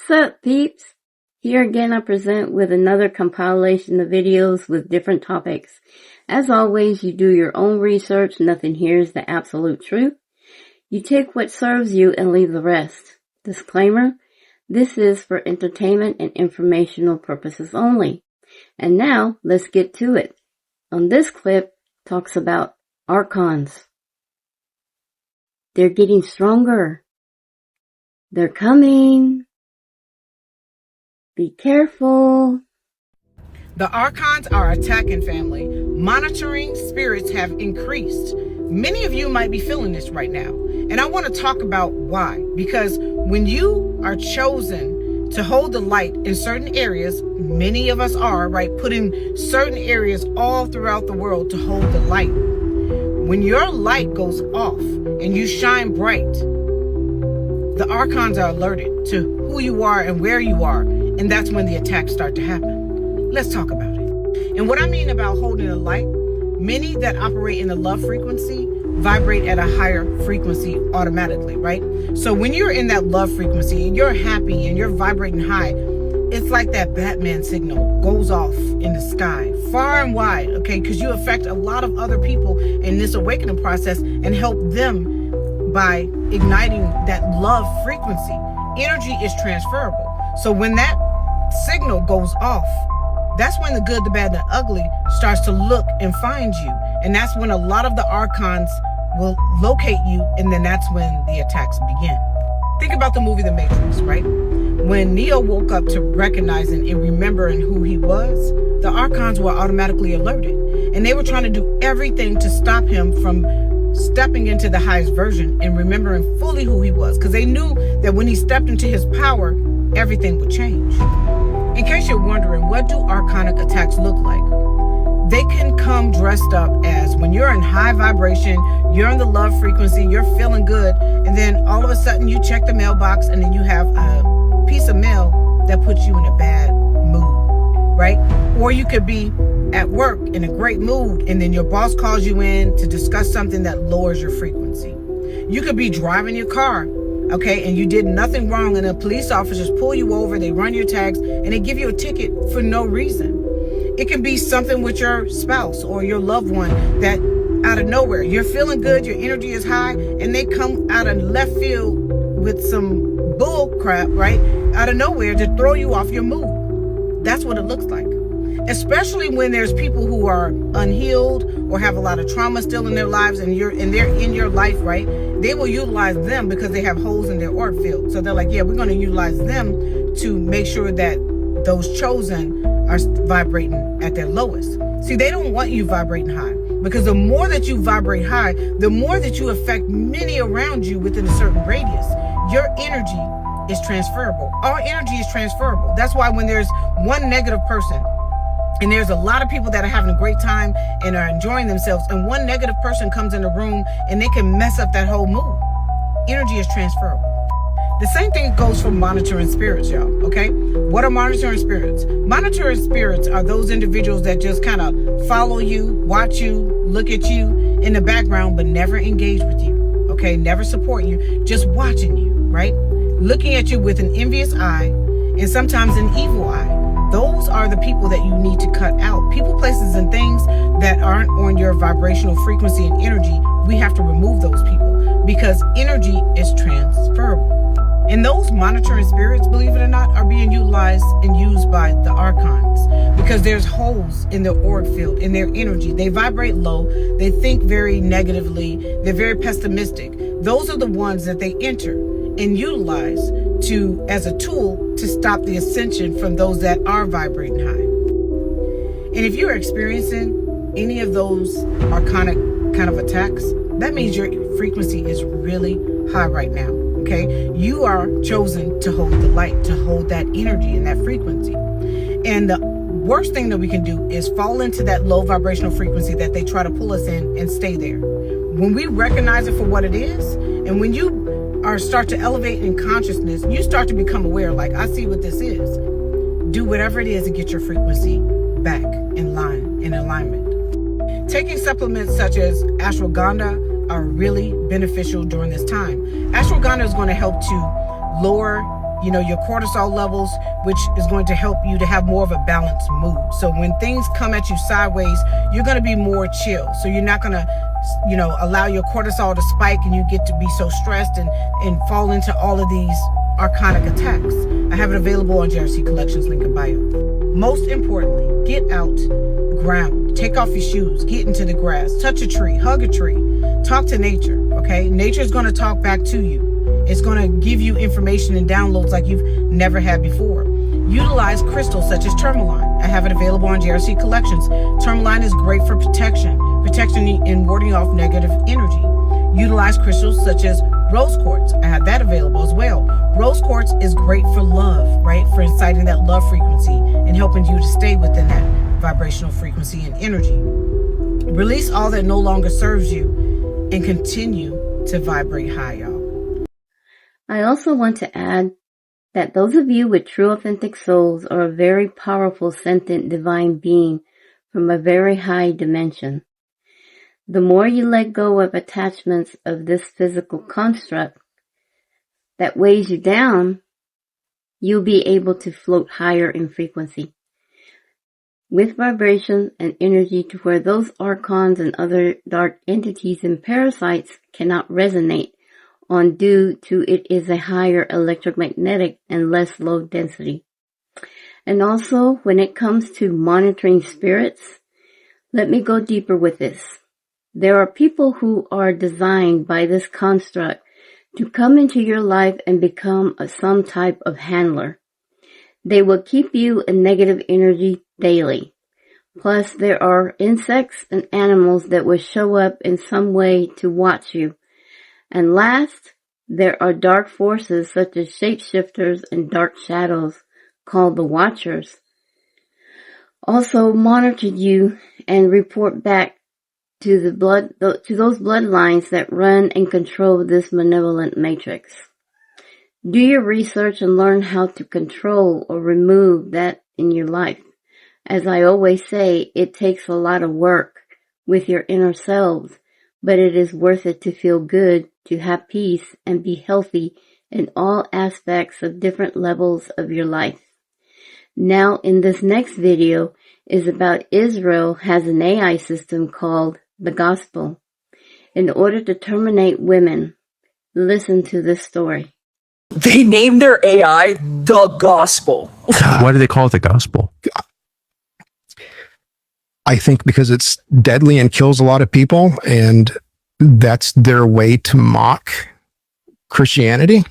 What's up, peeps? Here again I present with another compilation of videos with different topics. As always, you do your own research. Nothing here is the absolute truth. You take what serves you and leave the rest. Disclaimer, this is for entertainment and informational purposes only. And now, let's get to it. On this clip, talks about archons. They're getting stronger. They're coming. Be careful. The archons are attacking, family. Monitoring spirits have increased. Many of you might be feeling this right now. And I want to talk about why. Because when you are chosen to hold the light in certain areas, many of us are, right, putting certain areas all throughout the world to hold the light. When your light goes off and you shine bright, the archons are alerted to who you are and where you are. And that's when the attacks start to happen. Let's talk about it. And what I mean about holding the light, many that operate in the love frequency vibrate at a higher frequency automatically, right? So when you're in that love frequency and you're happy and you're vibrating high, it's like that Batman signal goes off in the sky far and wide, okay? Because you affect a lot of other people in this awakening process and help them by igniting that love frequency. Energy is transferable. So when that signal goes off, that's when the good, the bad, and the ugly starts to look and find you. And that's when a lot of the archons will locate you, and then that's when the attacks begin. Think about the movie The Matrix, right? When Neo woke up to recognizing and remembering who he was, the archons were automatically alerted. And they were trying to do everything to stop him from stepping into the highest version and remembering fully who he was. Because they knew that when he stepped into his power, everything would change. In case you're wondering, what do archonic attacks look like? They can come dressed up as when you're in high vibration, you're in the love frequency, you're feeling good, and then all of a sudden you check the mailbox and then you have a piece of mail that puts you in a bad mood, right? Or you could be at work in a great mood and then your boss calls you in to discuss something that lowers your frequency. You could be driving your car, okay, and you did nothing wrong, and the police officers pull you over, they run your tags, and they give you a ticket for no reason. It can be something with your spouse or your loved one that out of nowhere, you're feeling good, your energy is high, and they come out of left field with some bull crap, right, out of nowhere to throw you off your mood. That's what it looks like. Especially when there's people who are unhealed or have a lot of trauma still in their lives and they're in your life, right? They will utilize them because they have holes in their auric field. So they're like, yeah, we're going to utilize them to make sure that those chosen are vibrating at their lowest. See, they don't want you vibrating high, because the more that you vibrate high, the more that you affect many around you within a certain radius. Your energy is transferable. Our energy is transferable. That's why when there's one negative person, and there's a lot of people that are having a great time and are enjoying themselves, and one negative person comes in the room and they can mess up that whole mood. Energy is transferable. The same thing goes for monitoring spirits, y'all, okay? What are monitoring spirits? Monitoring spirits are those individuals that just kind of follow you, watch you, look at you in the background, but never engage with you, okay? Never support you, just watching you, right? Looking at you with an envious eye and sometimes an evil eye. Those are the people that you need to cut out. People, places, and things that aren't on your vibrational frequency and energy, we have to remove those people because energy is transferable. And those monitoring spirits, believe it or not, are being utilized and used by the archons because there's holes in their auric field, in their energy. They vibrate low. They think very negatively. They're very pessimistic. Those are the ones that they enter and utilize as a tool to stop the ascension from those that are vibrating high. And if you're experiencing any of those archonic kind of attacks, that means your frequency is really high right now, okay? You are chosen to hold the light, to hold that energy and that frequency. And the worst thing that we can do is fall into that low vibrational frequency that they try to pull us in and stay there. When we recognize it for what it is, and when you start to elevate in consciousness, you start to become aware, like, I see what this is. Do whatever it is to get your frequency back in line, in alignment. Taking supplements such as ashwagandha are really beneficial during this time. Ashwagandha is going to help to lower your cortisol levels, which is going to help you to have more of a balanced mood. So when things come at you sideways, you're going to be more chill. So you're not going to, allow your cortisol to spike and you get to be so stressed and fall into all of these archonic attacks. I have it available on JRC Collections, link in bio. Most importantly, get out, ground, take off your shoes, get into the grass, touch a tree, hug a tree, talk to nature, okay? Nature is going to talk back to you. It's going to give you information and downloads like you've never had before. Utilize crystals such as tourmaline. I have it available on JRC Collections. Tourmaline is great for protection and warding off negative energy. Utilize crystals such as rose quartz. I have that available as well. Rose quartz is great for love, right? For inciting that love frequency and helping you to stay within that vibrational frequency and energy. Release all that no longer serves you and continue to vibrate high, y'all. I also want to add that those of you with true authentic souls are a very powerful sentient divine being from a very high dimension. The more you let go of attachments of this physical construct that weighs you down, you'll be able to float higher in frequency with vibration and energy to where those archons and other dark entities and parasites cannot resonate on due to it is a higher electromagnetic and less low density. And also, when it comes to monitoring spirits, let me go deeper with this. There are people who are designed by this construct to come into your life and become some type of handler. They will keep you in negative energy daily. Plus, there are insects and animals that will show up in some way to watch you. And last, there are dark forces such as shapeshifters and dark shadows called the Watchers. Also monitor you and report back to those bloodlines that run and control this malevolent matrix. Do your research and learn how to control or remove that in your life. As I always say, it takes a lot of work with your inner selves, but it is worth it to feel good, to have peace, and be healthy in all aspects of different levels of your life. Now, in this next video is about Israel has an AI system called the Gospel in order to terminate women. Listen to this story. They named their AI the Gospel. Why do they call it the Gospel? I think because it's deadly and kills a lot of people, and that's their way to mock Christianity.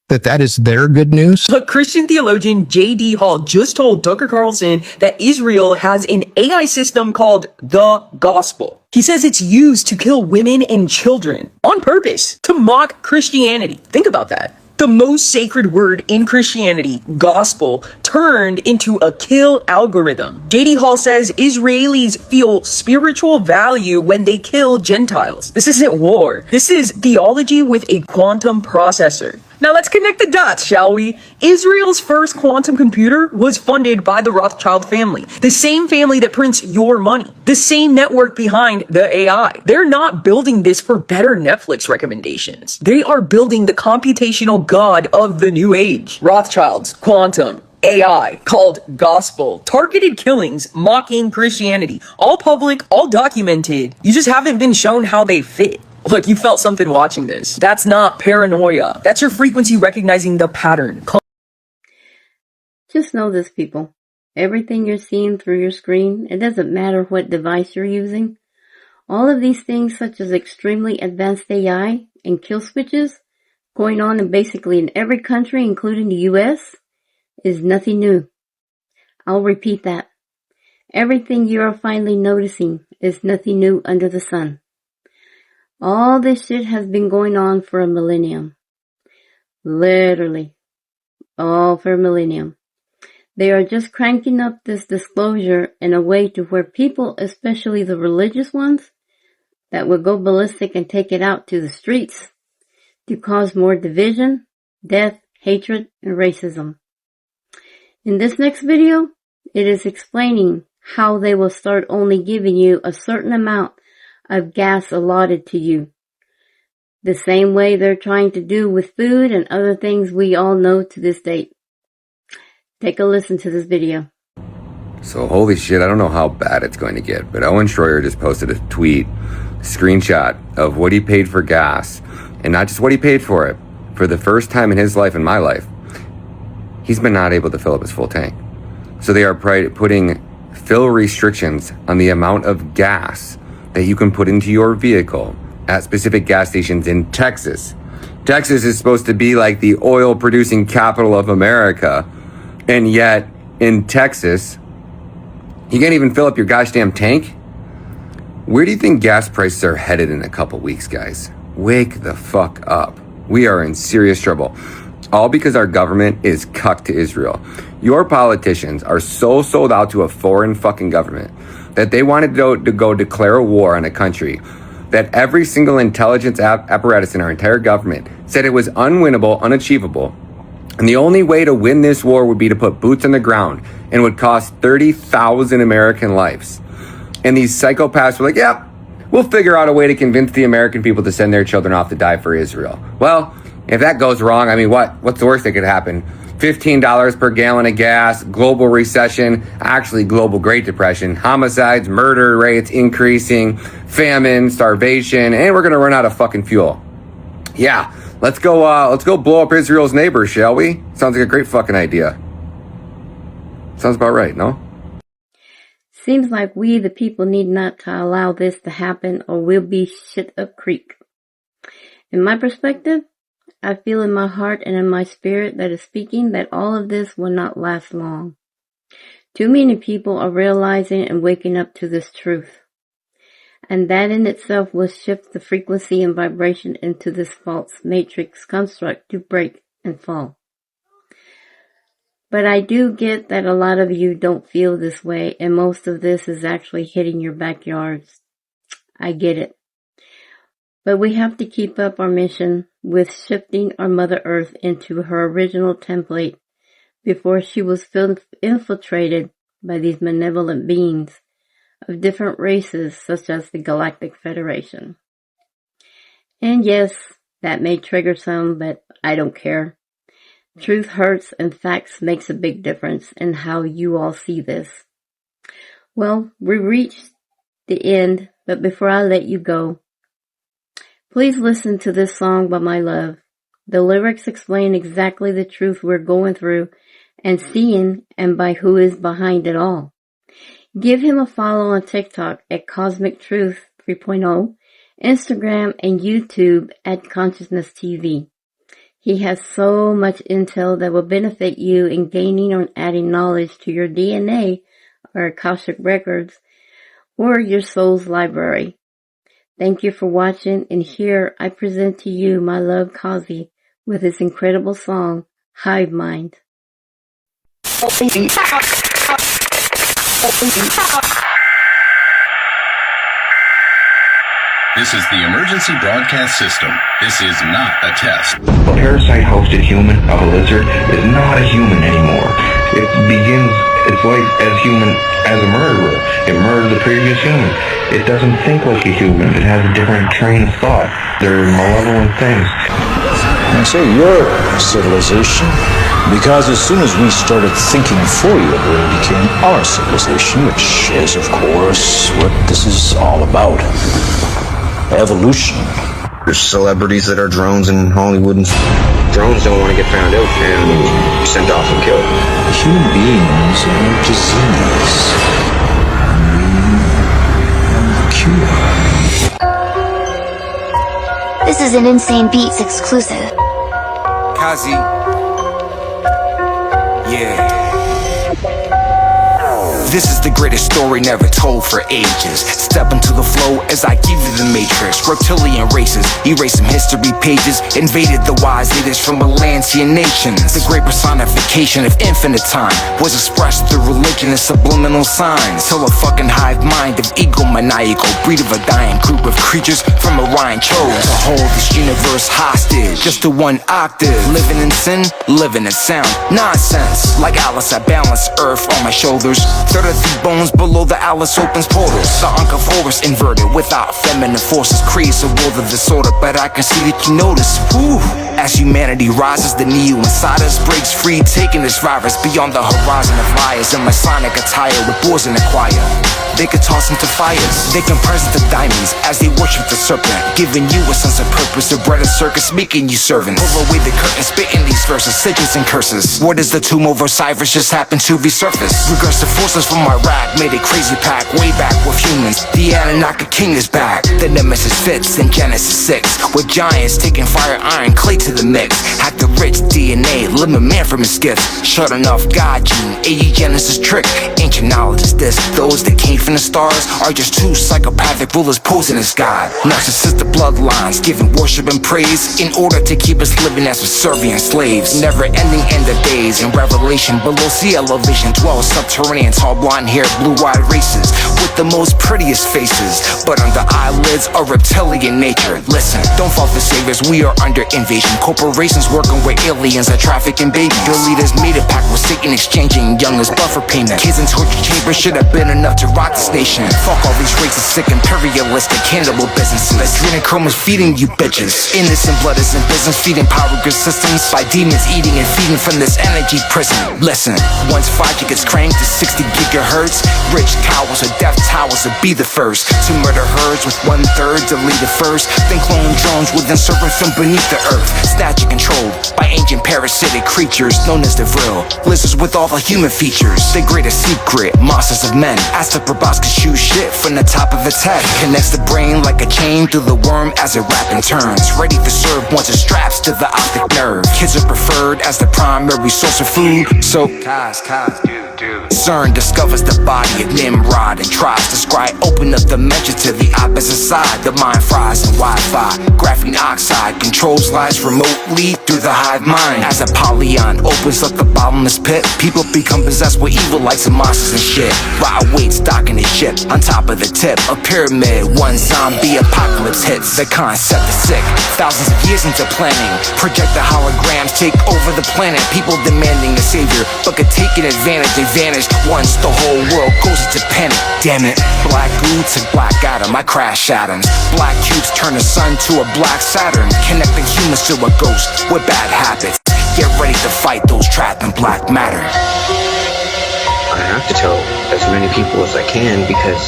That is their good news. Look, Christian theologian J.D. Hall just told Tucker Carlson that Israel has an AI system called the Gospel. He says it's used to kill women and children on purpose to mock Christianity. Think about that. The most sacred word in Christianity, gospel, turned into a kill algorithm. J.D. Hall says Israelis feel spiritual value when they kill Gentiles. This isn't war. This is theology with a quantum processor. Now let's connect the dots, shall we? Israel's first quantum computer was funded by the Rothschild family, the same family that prints your money, the same network behind the AI. They're not building this for better Netflix recommendations. They are building the computational god of the new age. Rothschilds, quantum, AI, called gospel, targeted killings, mocking Christianity, all public, all documented. You just haven't been shown how they fit. Look, you felt something watching this. That's not paranoia. That's your frequency recognizing the pattern. Just know this, people. Everything you're seeing through your screen, it doesn't matter what device you're using. All of these things, such as extremely advanced AI and kill switches, going on in every country, including the U.S., is nothing new. I'll repeat that. Everything you are finally noticing is nothing new under the sun. All this shit has been going on for a millennium. Literally. All for a millennium. They are just cranking up this disclosure in a way to where people, especially the religious ones, that will go ballistic and take it out to the streets to cause more division, death, hatred, and racism. In this next video, it is explaining how they will start only giving you a certain amount of gas allotted to you. the same way they're trying to do with food and other things we all know to this date. Take a listen to this video. So holy shit, I don't know how bad it's going to get, but Owen Schroyer just posted a tweet, screenshot of what he paid for gas, and not just what he paid for it. For the first time in his life and my life, he's been not able to fill up his full tank. So they are putting fill restrictions on the amount of gas that you can put into your vehicle at specific gas stations in Texas. Texas is supposed to be like the oil producing capital of America, and yet in Texas, you can't even fill up your gosh damn tank? Where do you think gas prices are headed in a couple weeks, guys? Wake the fuck up. We are in serious trouble. All because our government is cucked to Israel. Your politicians are so sold out to a foreign fucking government that they wanted to go declare a war on a country that every single intelligence apparatus in our entire government said it was unwinnable, unachievable. And the only way to win this war would be to put boots on the ground, and would cost 30,000 American lives. And these psychopaths were like, yeah, we'll figure out a way to convince the American people to send their children off to die for Israel. Well, if that goes wrong, I mean, what's the worst that could happen? $15 per gallon of gas, global recession, actually global Great Depression, homicides, murder rates increasing, famine, starvation, and we're gonna run out of fucking fuel. Yeah, let's go blow up Israel's neighbors, shall we? Sounds like a great fucking idea. Sounds about right, no? Seems like we, the people, need not to allow this to happen, or we'll be shit up creek. In my perspective, I feel in my heart and in my spirit that is speaking that all of this will not last long. Too many people are realizing and waking up to this truth. And that in itself will shift the frequency and vibration into this false matrix construct to break and fall. But I do get that a lot of you don't feel this way, and most of this is actually hitting your backyards. I get it. But we have to keep up our mission with shifting our Mother Earth into her original template before she was infiltrated by these malevolent beings of different races such as the Galactic Federation. And yes, that may trigger some, but I don't care. Truth hurts and facts makes a big difference in how you all see this. Well, we reached the end, but before I let you go, please listen to this song by my love. The lyrics explain exactly the truth we're going through and seeing, and by who is behind it all. Give him a follow on TikTok at Cosmic Truth 3.0, Instagram and YouTube at Consciousness TV. He has so much intel that will benefit you in gaining or adding knowledge to your DNA or Akashic records or your soul's library. Thank you for watching, and here I present to you my love Kazi with his incredible song, HIVEMIND. This is the emergency broadcast system. This is not a test. A parasite-hosted human of a lizard is not a human anymore. It begins its life as human as a murderer. It murdered the previous human. It doesn't think like a human. It has a different train of thought. They're malevolent things. I say your civilization, because as soon as we started thinking for you, it became our civilization, which is, of course, what this is all about. Evolution. There's celebrities that are drones in Hollywood, and drones don't want to get found out and sent off and killed. Human beings are disease. We have the cure. This is an Insane Beats exclusive. Kazi. Yeah. This is the greatest story never told for ages. Step into the flow as I give you the matrix. Reptilian races, erase some history pages. Invaded the wise leaders from Atlantean nations. The great personification of infinite time was expressed through religion and subliminal signs. Till a fucking hive mind of egomaniacal breed of a dying group of creatures from Orion chose to hold this universe hostage just to one octave. Living in sin, living in sound. Nonsense, like Alice I balance earth on my shoulders. Shudder through bones below the Alice opens portals. The Oncophorus inverted without feminine forces creates a world of disorder. But I can see that you notice. Whew. As humanity rises, the Neo inside us breaks free, taking its virus beyond the horizon of liars in Masonic attire with boars in the choir. They could toss into fires, they can present the diamonds as they worship the serpent, giving you a sense of purpose, a bread of circus, making you servants. Pull away the curtain, spitting these verses, sigils and curses. What is the tomb of Osiris just happened to resurface? Regressive forces from Iraq made a crazy pact way back with humans. The Anunnaki king is back. The nemesis fits in Genesis 6, with giants taking fire, iron, clay to the mix. Hack the rich DNA, limit man from his gifts. Shut enough God gene, Genesis trick. Ancient knowledge is this, those that came from the stars are just two psychopathic rulers posing as God. Narcissistic bloodlines giving worship and praise in order to keep us living as subservient slaves. Never ending end of days. In Revelation below sea elevation dwell subterranean, tall blonde-haired, blue-eyed races with the most prettiest faces, but under eyelids a reptilian nature. Listen, don't fall for saviors, we are under invasion. Corporations working with aliens are trafficking babies. Your leaders made a pact with Satan, exchanging young as buffer payment. Kids in torture chambers should have been enough to rock this nation. Fuck all these racist, sick, imperialistic, cannibal businesses. Adrenochrome is feeding you bitches. Innocent blood is in business, feeding power grid systems by demons eating and feeding from this energy prison. Listen, once 5G gets cranked to 60 gigahertz, rich cowards or death towers will be the first to murder herds with 1/3 deleted first. Then clone drones within serpents from beneath the earth, snatched and controlled by ancient parasitic creatures known as the Vril. Lizards with all the human features, the greatest secret, monsters of men. As the robots can shoot shit from the top of its head, connects the brain like a chain through the worm as it wraps and turns, ready to serve once it straps to the optic nerve. Kids are preferred as the primary source of food, so CERN discovers the body of Nimrod and tries to scry open up dimension to the opposite side. The mind fries in Wi-Fi, graphene oxide controls lives remotely through the hive mind. As Apollyon opens up the bottomless pit, people become possessed with evil lights and monsters and shit. While weights docking his ship on top of the tip, a pyramid, one zombie apocalypse hits. The concept is sick, thousands of years into planning. Projected holograms take over the planet, people demanding a savior, but could take an advantage. They vanish once the whole world goes into panic. Damn it, black goo to black atom, I crash atoms. Black cubes turn the sun to a black Saturn, connecting humans to a ghost with bad habits. Get ready to fight those trapped in black matter. I have to tell as many people as I can because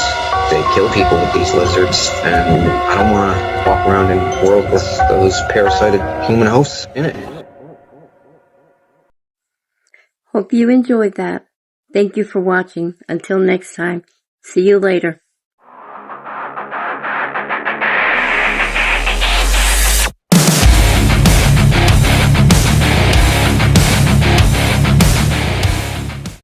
they kill people with these lizards, and I don't want to walk around in a world with those parasited human hosts in it. Hope you enjoyed that. Thank you for watching. Until next time, see you later.